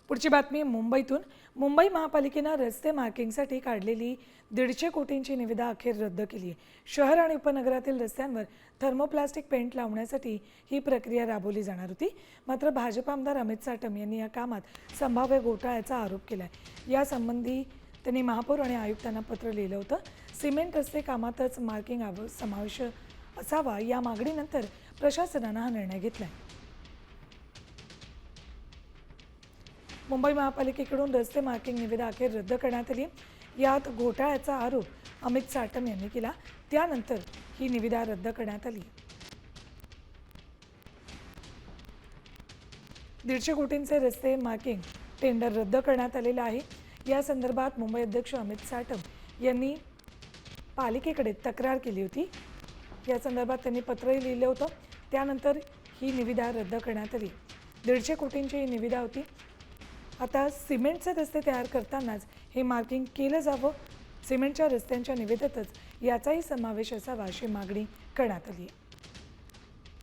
पुढची बातमी मुंबईतून. मुंबई महापालिकेनं रस्ते मार्किंगसाठी काढलेली 150 कोटींची निविदा अखेर रद्द केली आहे. शहर आणि उपनगरातील रस्त्यांवर थर्मोप्लास्टिक पेंट लावण्यासाठी ही प्रक्रिया राबवली जाणार होती. मात्र भाजप आमदार अमित साटम यांनी या कामात संभाव्य घोटाळ्याचा आरोप केला आहे. यासंबंधी त्यांनी महापौर आणि आयुक्तांना पत्र लिहिलं होतं. सिमेंट रस्ते कामातच मार्किंग समावेश असावा या मागणीनंतर प्रशासनानं हा निर्णय घेतला आहे. मुंबई महापालिकेकडून रस्ते मार्किंग निविदा अखेर रद्द करण्यात आली. यात घोटाळ्याचा आरोप अमित साटम यांनी केला. त्यानंतर ही निविदा रद्द करण्यात आली. 150 कोटींचे रस्ते मार्किंग टेंडर रद्द करण्यात आलेलं आहे. या संदर्भात मुंबई अध्यक्ष अमित साटम यांनी पालिकेकडे तक्रार केली होती. या संदर्भात त्यांनी पत्रही लिहिलं होतं. त्यानंतर ही निविदा रद्द करण्यात आली. 150 कोटींची ही निविदा होती. आता सिमेंटचे रस्ते तयार करतानाच हे मार्किंग केलं जावं. सिमेंटच्या रस्त्यांच्या निविदेतच याचाही समावेश असावा अशी मागणी करण्यात आली आहे.